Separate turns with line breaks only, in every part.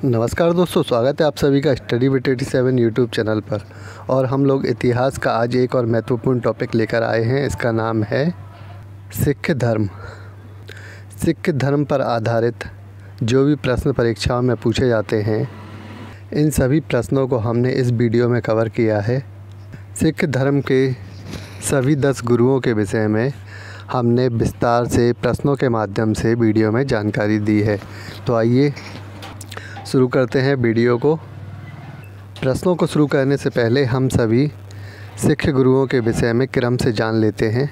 नमस्कार दोस्तों, स्वागत है आप सभी का स्टडी विद 87 यूट्यूब चैनल पर। और हम लोग इतिहास का आज एक और महत्वपूर्ण टॉपिक लेकर आए हैं। इसका नाम है सिख धर्म। सिख धर्म पर आधारित जो भी प्रश्न परीक्षाओं में पूछे जाते हैं, इन सभी प्रश्नों को हमने इस वीडियो में कवर किया है। सिख धर्म के सभी 10 गुरुओं के विषय में हमने विस्तार से प्रश्नों के माध्यम से वीडियो में जानकारी दी है। तो आइए शुरू करते हैं वीडियो को। प्रश्नों को शुरू करने से पहले हम सभी सिख गुरुओं के विषय में क्रम से जान लेते हैं।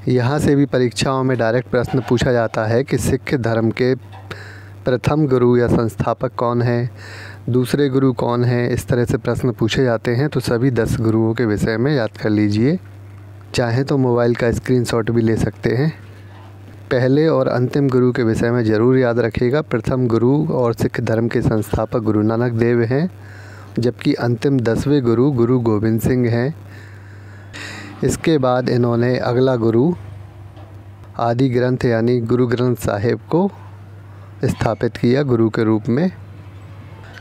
यहाँ से भी परीक्षाओं में डायरेक्ट प्रश्न पूछा जाता है कि सिख धर्म के प्रथम गुरु या संस्थापक कौन है, दूसरे गुरु कौन है, इस तरह से प्रश्न पूछे जाते हैं। तो सभी 10 गुरुओं के विषय में याद कर लीजिए। चाहें तो मोबाइल का स्क्रीनशॉट भी ले सकते हैं। पहले और अंतिम गुरु के विषय में ज़रूर याद रखिएगा। प्रथम गुरु और सिख धर्म के संस्थापक गुरु नानक देव हैं, जबकि अंतिम 10वें गुरु गुरु गोबिंद सिंह हैं। इसके बाद इन्होंने अगला गुरु आदि ग्रंथ यानी गुरु ग्रंथ साहिब को स्थापित किया गुरु के रूप में।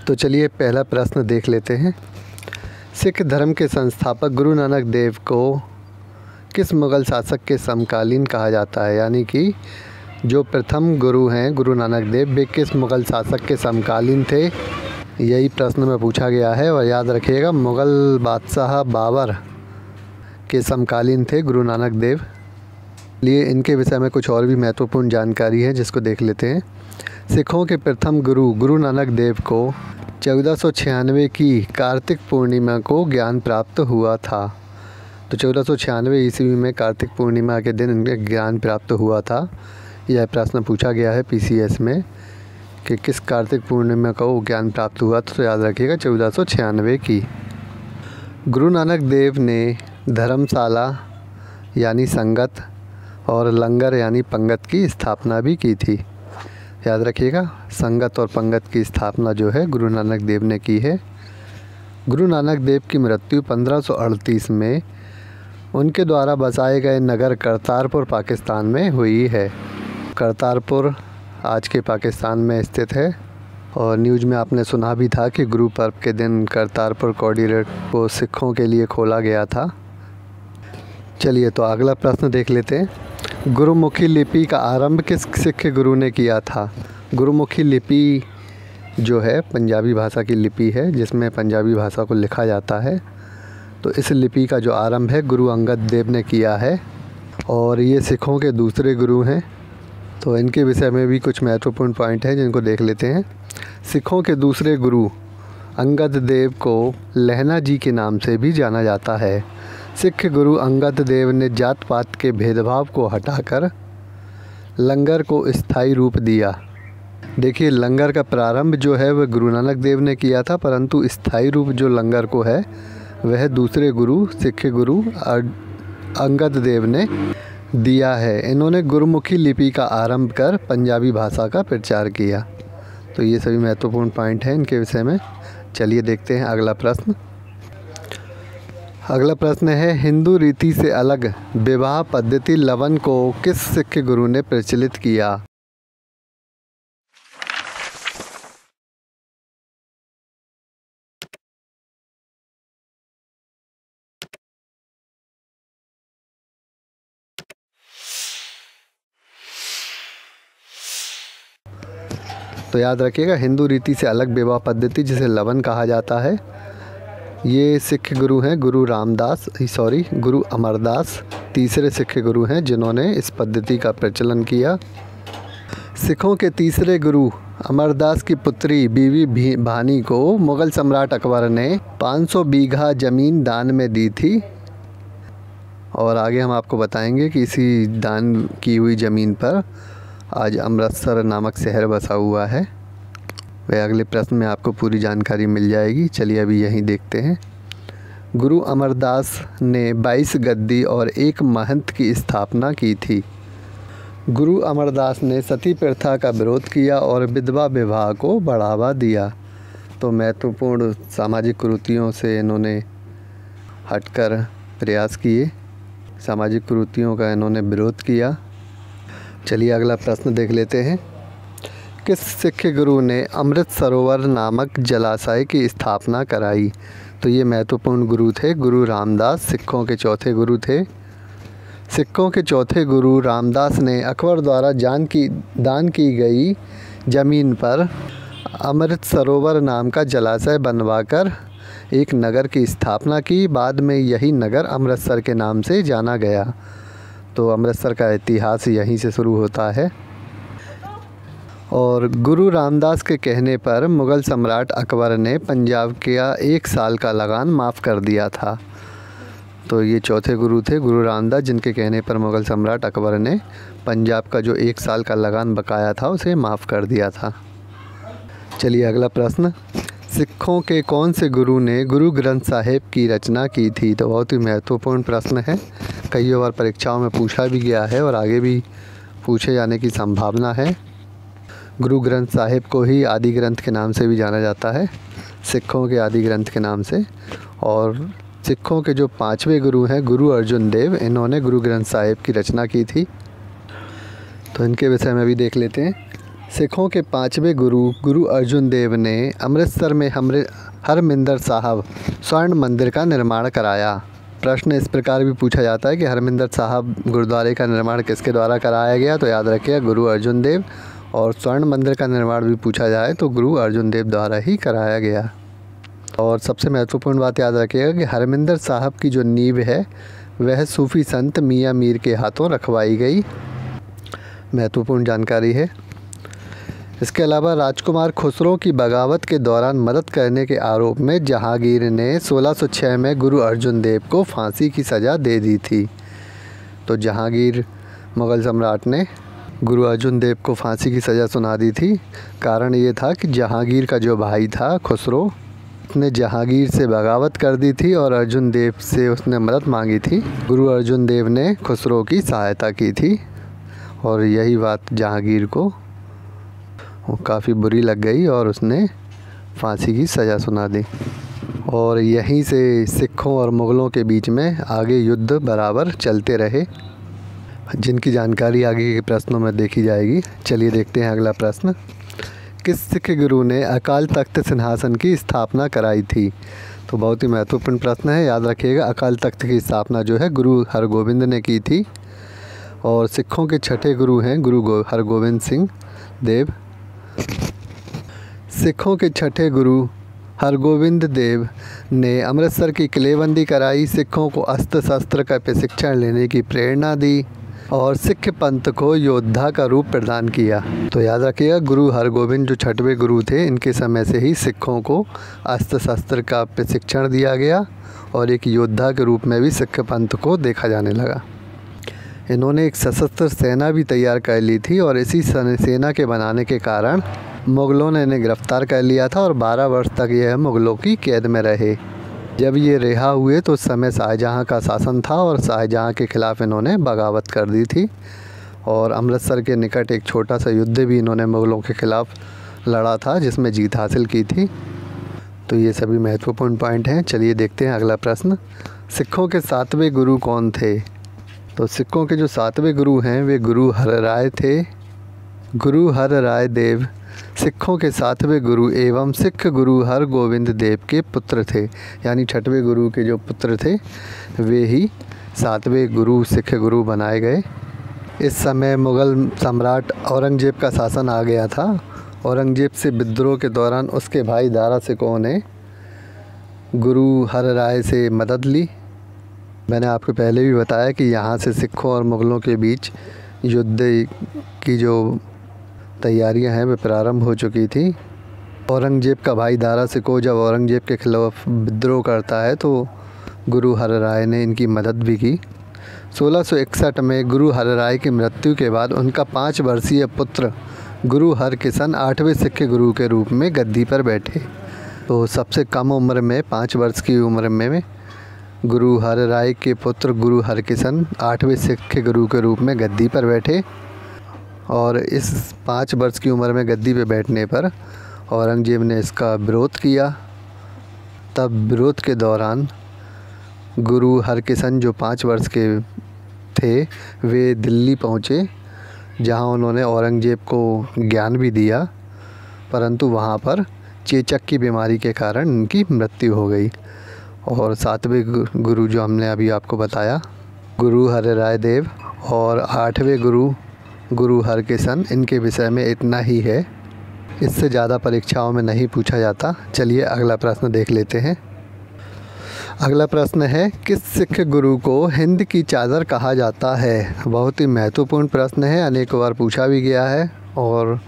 तो चलिए पहला प्रश्न देख लेते हैं। सिख धर्म के संस्थापक गुरु नानक देव को किस मुग़ल शासक के समकालीन कहा जाता है, यानी कि जो प्रथम गुरु हैं गुरु नानक देव, वे किस मुग़ल शासक के समकालीन थे, यही प्रश्न में पूछा गया है। और याद रखिएगा, मुग़ल बादशाह बाबर के समकालीन थे गुरु नानक देव। लिए इनके विषय में कुछ और भी महत्वपूर्ण जानकारी है, जिसको देख लेते हैं। सिखों के प्रथम गुरु गुरु नानक देव को 1496 की कार्तिक पूर्णिमा को ज्ञान प्राप्त हुआ था। तो 1496 ईस्वी में कार्तिक पूर्णिमा के दिन इनके ज्ञान प्राप्त हुआ था। यह प्रश्न पूछा गया है पीसीएस में कि किस कार्तिक पूर्णिमा को ज्ञान प्राप्त हुआ। तो याद रखिएगा 1496 की। गुरु नानक देव ने धर्मशाला यानी संगत और लंगर यानी पंगत की स्थापना भी की थी। याद रखिएगा, संगत और पंगत की स्थापना जो है गुरु नानक देव ने की है। गुरु नानक देव की मृत्यु 1538 में उनके द्वारा बसाए गए नगर करतारपुर पाकिस्तान में हुई है। करतारपुर आज के पाकिस्तान में स्थित है। और न्यूज़ में आपने सुना भी था कि गुरु पर्व के दिन करतारपुर कॉरिडोर को सिखों के लिए खोला गया था। चलिए तो अगला प्रश्न देख लेते हैं। गुरुमुखी लिपि का आरंभ किस सिख गुरु ने किया था? गुरुमुखी लिपि जो है पंजाबी भाषा की लिपि है, जिसमें पंजाबी भाषा को लिखा जाता है। तो इस लिपि का जो आरंभ है गुरु अंगद देव ने किया है, और ये सिखों के दूसरे गुरु हैं। तो इनके विषय में भी कुछ महत्वपूर्ण पॉइंट हैं, जिनको देख लेते हैं। सिखों के दूसरे गुरु अंगद देव को लहना जी के नाम से भी जाना जाता है। सिख गुरु अंगद देव ने जात पात के भेदभाव को हटाकर लंगर को स्थायी रूप दिया। देखिए, लंगर का प्रारंभ जो है वह गुरु नानक देव ने किया था, परंतु स्थायी रूप जो लंगर को है वह दूसरे गुरु सिख गुरु अंगद देव ने दिया है। इन्होंने गुरुमुखी लिपि का आरंभ कर पंजाबी भाषा का प्रचार किया। तो ये सभी महत्वपूर्ण पॉइंट हैं इनके विषय में। चलिए देखते हैं अगला प्रश्न। अगला प्रश्न है, हिंदू रीति से अलग विवाह पद्धति लवन को किस सिख गुरु ने प्रचलित किया? तो याद रखिएगा, हिंदू रीति से अलग विवाह पद्धति जिसे लवन कहा जाता है, ये सिख गुरु हैं गुरु गुरु अमरदास तीसरे सिख गुरु हैं जिन्होंने इस पद्धति का प्रचलन किया। सिखों के तीसरे गुरु अमरदास की पुत्री बीवी भानी को मुग़ल सम्राट अकबर ने 500 बीघा ज़मीन दान में दी थी। और आगे हम आपको बताएंगे कि इसी दान की हुई ज़मीन पर आज अमृतसर नामक शहर बसा हुआ है। वह अगले प्रश्न में आपको पूरी जानकारी मिल जाएगी। चलिए अभी यहीं देखते हैं। गुरु अमरदास ने 22 गद्दी और 1 महंत की स्थापना की थी। गुरु अमरदास ने सती प्रथा का विरोध किया और विधवा विवाह को बढ़ावा दिया। तो महत्वपूर्ण सामाजिक कुरीतियों से इन्होंने हटकर प्रयास किए, सामाजिक कुरीतियों का इन्होंने विरोध किया। चलिए अगला प्रश्न देख लेते हैं। किस सिख गुरु ने अमृत सरोवर नामक जलाशय की स्थापना कराई? तो ये महत्वपूर्ण गुरु थे गुरु रामदास, सिखों के चौथे गुरु थे। सिखों के चौथे गुरु रामदास ने अकबर द्वारा दान की गई ज़मीन पर अमृत सरोवर नाम का जलाशय बनवाकर एक नगर की स्थापना की। बाद में यही नगर अमृतसर के नाम से जाना गया। तो अमृतसर का इतिहास यहीं से शुरू होता है। और गुरु रामदास के कहने पर मुग़ल सम्राट अकबर ने पंजाब का 1 साल का लगान माफ़ कर दिया था। तो ये चौथे गुरु थे गुरु रामदास, जिनके कहने पर मुग़ल सम्राट अकबर ने पंजाब का जो 1 साल का लगान बकाया था उसे माफ़ कर दिया था। चलिए अगला प्रश्न, सिखों के कौन से गुरु ने गुरु ग्रंथ साहिब की रचना की थी? तो बहुत ही महत्वपूर्ण प्रश्न है, कई बार परीक्षाओं में पूछा भी गया है और आगे भी पूछे जाने की संभावना है। गुरु ग्रंथ साहिब को ही आदि ग्रंथ के नाम से भी जाना जाता है, सिखों के आदि ग्रंथ के नाम से। और सिखों के जो 5वें गुरु हैं गुरु अर्जुन देव, इन्होंने गुरु ग्रंथ साहिब की रचना की थी। तो इनके विषय में भी देख लेते हैं। सिखों के 5वें गुरु गुरु अर्जुन देव ने अमृतसर में हरमिंदर साहब स्वर्ण मंदिर का निर्माण कराया। प्रश्न इस प्रकार भी पूछा जाता है कि हरमिंदर साहब गुरुद्वारे का निर्माण किसके द्वारा कराया गया? तो याद रखिएगा गुरु अर्जुन देव। और स्वर्ण मंदिर का निर्माण भी पूछा जाए तो गुरु अर्जुन देव द्वारा ही कराया गया। और सबसे महत्वपूर्ण बात याद रखिएगा कि हरमिंदर साहब की जो नींव है वह सूफ़ी संत मियाँ मीर के हाथों रखवाई गई। महत्वपूर्ण जानकारी है। इसके अलावा राजकुमार खुसरो की बगावत के दौरान मदद करने के आरोप में जहांगीर ने 1606 में गुरु अर्जुन देव को फांसी की सज़ा दे दी थी। तो जहांगीर मुग़ल सम्राट ने गुरु अर्जुन देव को फांसी की सज़ा सुना दी थी। कारण ये था कि जहांगीर का जो भाई था खुसरो, उसने जहांगीर से बगावत कर दी थी और अर्जुन देव से उसने मदद मांगी थी। गुरु अर्जुन देव ने खुसरो की सहायता की थी और यही बात जहांगीर को काफ़ी बुरी लग गई और उसने फांसी की सज़ा सुना दी। और यहीं से सिखों और मुग़लों के बीच में आगे युद्ध बराबर चलते रहे, जिनकी जानकारी आगे के प्रश्नों में देखी जाएगी। चलिए देखते हैं अगला प्रश्न, किस सिख गुरु ने अकाल तख्त सिंहासन की स्थापना कराई थी? तो बहुत ही महत्वपूर्ण प्रश्न है, याद रखिएगा। अकाल तख्त की स्थापना जो है गुरु हरगोविंद ने की थी। और सिखों के 6ठे गुरु हैं गुरु हरगोविंद सिंह देव। सिखों के 6ठे गुरु हरगोविंद देव ने अमृतसर की किलेबंदी कराई, सिखों को अस्त्र शस्त्र का प्रशिक्षण लेने की प्रेरणा दी और सिख पंथ को योद्धा का रूप प्रदान किया। तो याद रखिएगा गुरु हरगोविंद जो 6वें गुरु थे, इनके समय से ही सिखों को अस्त्र शस्त्र का प्रशिक्षण दिया गया और एक योद्धा के रूप में भी सिख पंथ को देखा जाने लगा। इन्होंने एक सशस्त्र सेना भी तैयार कर ली थी और इसी सेना के बनाने के कारण मुग़लों ने इन्हें गिरफ़्तार कर लिया था और 12 वर्ष तक यह मुग़लों की कैद में रहे। जब ये रिहा हुए तो उस समय शाहजहाँ का शासन था और शाहजहाँ के ख़िलाफ़ इन्होंने बगावत कर दी थी और अमृतसर के निकट एक छोटा सा युद्ध भी इन्होंने मुग़लों के ख़िलाफ़ लड़ा था, जिसमें जीत हासिल की थी। तो ये सभी महत्वपूर्ण पॉइंट हैं। चलिए देखते हैं अगला प्रश्न, सिखों के 7वें गुरु कौन थे? तो सिखों के जो 7वें गुरु हैं वे गुरु हरराय थे। गुरु हरराय देव सिखों के 7वें गुरु एवं सिख गुरु हरगोविंद देव के पुत्र थे। यानी 6वें गुरु के जो पुत्र थे वे ही 7वें गुरु सिख गुरु बनाए गए। इस समय मुग़ल सम्राट औरंगज़ेब का शासन आ गया था। औरंगज़ेब से विद्रोह के दौरान उसके भाई दारा सिकों ने गुरु हरराय से मदद ली। मैंने आपको पहले भी बताया कि यहाँ से सिखों और मुग़लों के बीच युद्ध की जो तैयारियां हैं वे प्रारंभ हो चुकी थी। औरंगज़ेब का भाई दारा सिकों जब औरंगज़ेब के खिलाफ विद्रोह करता है तो गुरु हरराय ने इनकी मदद भी की। 1661 में गुरु हरराय की मृत्यु के बाद उनका 5 वर्षीय पुत्र गुरु हरकिशन 8वें सिख गुरु के रूप में गद्दी पर बैठे। तो सबसे कम उम्र में 5 वर्ष की उम्र में गुरु हरराय के पुत्र गुरु हरकिशन 8वें सिख गुरु के रूप में गद्दी पर बैठे और इस 5 वर्ष की उम्र में गद्दी पे बैठने पर औरंगज़ेब ने इसका विरोध किया। तब विरोध के दौरान गुरु हरकिशन जो 5 वर्ष के थे वे दिल्ली पहुँचे, जहाँ उन्होंने औरंगज़ेब को ज्ञान भी दिया परंतु वहाँ पर चेचक की बीमारी के कारण उनकी मृत्यु हो गई। और 7वें गुरु जो हमने अभी आपको बताया, गुरु हरिराय देव, और 8वें गुरु हरकिशन, इनके विषय में इतना ही है, इससे ज़्यादा परीक्षाओं में नहीं पूछा जाता। चलिए अगला प्रश्न देख लेते हैं। अगला प्रश्न है, किस सिख गुरु को हिंद की चादर कहा जाता है? बहुत ही महत्वपूर्ण प्रश्न है, अनेक बार पूछा भी गया है। और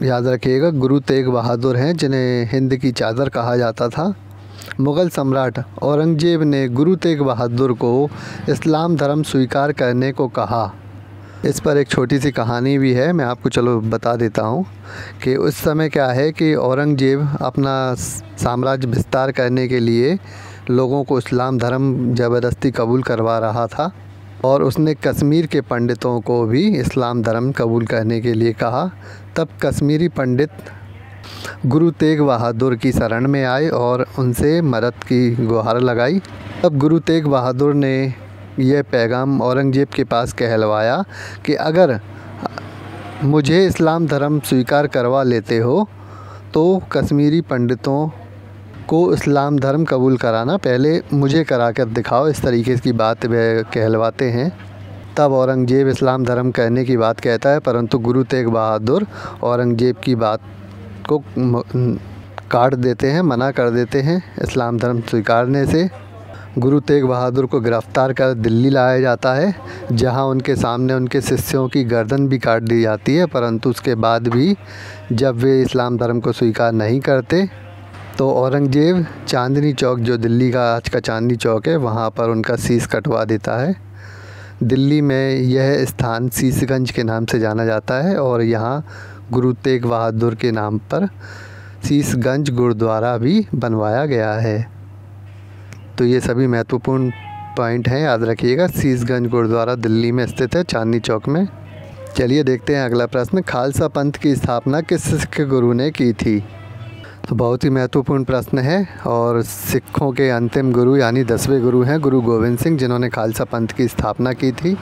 याद रखिएगा, गुरु तेग बहादुर हैं जिन्हें हिंद की चादर कहा जाता था। मुग़ल सम्राट औरंगज़ेब ने गुरु तेग बहादुर को इस्लाम धर्म स्वीकार करने को कहा। इस पर एक छोटी सी कहानी भी है, मैं आपको चलो बता देता हूँ कि उस समय क्या है कि औरंगज़ेब अपना साम्राज्य विस्तार करने के लिए लोगों को इस्लाम धर्म ज़बरदस्ती कबूल करवा रहा था, और उसने कश्मीर के पंडितों को भी इस्लाम धर्म कबूल करने के लिए कहा। तब कश्मीरी पंडित गुरु तेग बहादुर की शरण में आए और उनसे मदद की गुहार लगाई। तब गुरु तेग बहादुर ने यह पैगाम औरंगज़ेब के पास कहलवाया कि अगर मुझे इस्लाम धर्म स्वीकार करवा लेते हो तो कश्मीरी पंडितों को इस्लाम धर्म कबूल कराना पहले मुझे करा कर दिखाओ। इस तरीके की बात वे कहलवाते हैं। तब औरंगज़ेब इस्लाम धर्म करने की बात कहता है, परंतु गुरु तेग बहादुर औरंगज़ेब की बात को काट देते हैं, मना कर देते हैं इस्लाम धर्म स्वीकारने से। गुरु तेग बहादुर को गिरफ़्तार कर दिल्ली लाया जाता है, जहां उनके सामने उनके शिष्यों की गर्दन भी काट दी जाती है। परंतु उसके बाद भी जब वे इस्लाम धर्म को स्वीकार नहीं करते तो औरंगज़ेब चांदनी चौक, जो दिल्ली का आज का चांदनी चौक है, वहां पर उनका शीश कटवा देता है। दिल्ली में यह स्थान शीशगंज के नाम से जाना जाता है, और यहाँ गुरु तेग बहादुर के नाम पर शीशगंज गुरुद्वारा भी बनवाया गया है। तो ये सभी महत्वपूर्ण पॉइंट हैं, याद रखिएगा। शीशगंज गुरुद्वारा दिल्ली में स्थित है, चांदनी चौक में। चलिए देखते हैं अगला प्रश्न, खालसा पंथ की स्थापना किस सिख गुरु ने की थी? तो बहुत ही महत्वपूर्ण प्रश्न है, और सिखों के अंतिम गुरु यानी 10वें गुरु हैं गुरु गोविंद सिंह, जिन्होंने खालसा पंथ की स्थापना की थी।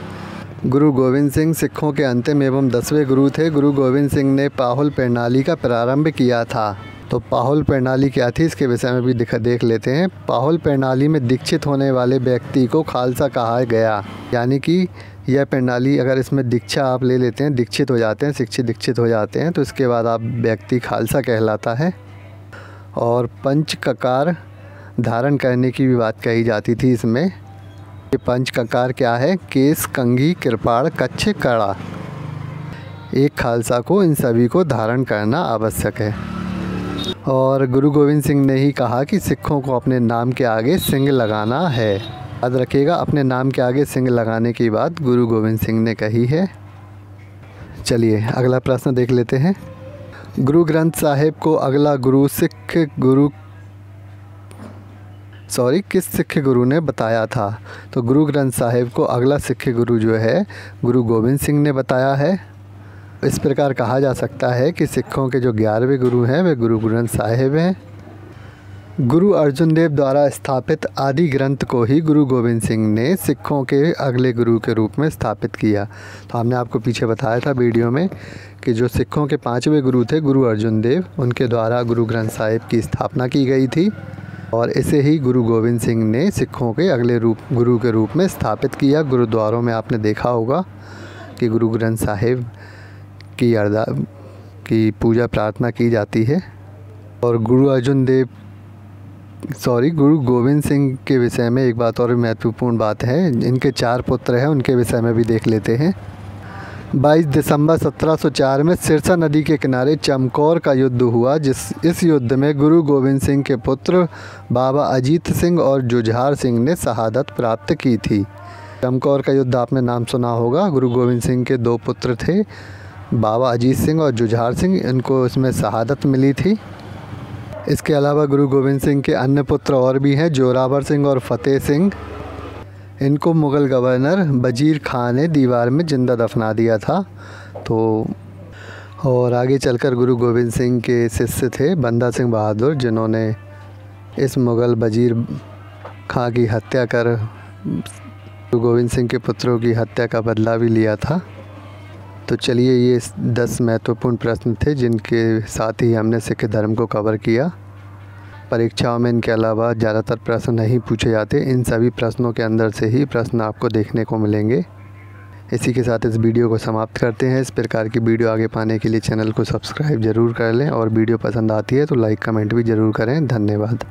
गुरु गोविंद सिंह सिखों के अंतिम एवं 10वें गुरु थे। गुरु गोविंद सिंह ने पाहुल प्रणाली का प्रारंभ किया था। तो पाहुल प्रणाली क्या थी, इसके विषय में भी देख लेते हैं। पाहुल प्रणाली में दीक्षित होने वाले व्यक्ति को खालसा कहा गया, यानी कि यह प्रणाली, अगर इसमें दीक्षा आप ले लेते हैं, दीक्षित हो जाते हैं, शिक्षित दीक्षित हो जाते हैं, तो इसके बाद आप व्यक्ति खालसा कहलाता है। और पंच ककार धारण करने की भी बात कही जाती थी इसमें। ये पंच ककार क्या है? केस, कंघी, कृपाण, कच्छ, कड़ा। एक खालसा को इन सभी को धारण करना आवश्यक है। और गुरु गोविंद सिंह ने ही कहा कि सिखों को अपने नाम के आगे सिंह लगाना है। याद रखिएगा, अपने नाम के आगे सिंह लगाने की बात गुरु गोविंद सिंह ने कही है। चलिए अगला प्रश्न देख लेते हैं। गुरु ग्रंथ साहिब को अगला गुरु किस सिख गुरु ने बताया था? तो गुरु ग्रंथ साहिब को अगला सिख गुरु जो है गुरु गोविंद सिंह ने बताया है। इस प्रकार कहा जा सकता है कि सिखों के जो 11वें गुरु हैं वे गुरु ग्रंथ साहिब हैं। गुरु अर्जुन देव द्वारा स्थापित आदि ग्रंथ को ही गुरु गोविंद सिंह ने सिखों के अगले गुरु के रूप में स्थापित किया। तो हमने आपको पीछे बताया था वीडियो में कि जो सिखों के 5वें गुरु थे गुरु अर्जुन देव, उनके द्वारा गुरु ग्रंथ साहिब की स्थापना की गई थी, और इसे ही गुरु गोविंद सिंह ने सिखों के अगले गुरु के रूप में स्थापित किया। गुरुद्वारों में आपने देखा होगा कि गुरु ग्रंथ साहिब की पूजा प्रार्थना की जाती है। और गुरु गोविंद सिंह के विषय में एक बात और महत्वपूर्ण बात है, इनके 4 पुत्र हैं, उनके विषय में भी देख लेते हैं। 22 दिसंबर 1704 में सिरसा नदी के किनारे चमकौर का युद्ध हुआ। इस युद्ध में गुरु गोविंद सिंह के पुत्र बाबा अजीत सिंह और जुझार सिंह ने शहादत प्राप्त की थी। चमकौर का युद्ध आपने नाम सुना होगा। गुरु गोविंद सिंह के 2 पुत्र थे, बाबा अजीत सिंह और जुझार सिंह, इनको इसमें शहादत मिली थी। इसके अलावा गुरु गोविंद सिंह के अन्य पुत्र और भी हैं, जोरावर सिंह और फतेह सिंह। इनको मुग़ल गवर्नर वजीर खान ने दीवार में जिंदा दफना दिया था। तो और आगे चलकर गुरु गोविंद सिंह के शिष्य थे बंदा सिंह बहादुर, जिन्होंने इस मुग़ल वजीर खां की हत्या कर गुरु गोविंद सिंह के पुत्रों की हत्या का बदला भी लिया था। तो चलिए, ये 10 महत्वपूर्ण प्रश्न थे जिनके साथ ही हमने सिख धर्म को कवर किया। परीक्षाओं में इनके अलावा ज़्यादातर प्रश्न नहीं पूछे जाते। इन सभी प्रश्नों के अंदर से ही प्रश्न आपको देखने को मिलेंगे। इसी के साथ इस वीडियो को समाप्त करते हैं। इस प्रकार की वीडियो आगे पाने के लिए चैनल को सब्सक्राइब ज़रूर कर लें और वीडियो पसंद आती है तो लाइक कमेंट भी ज़रूर करें। धन्यवाद।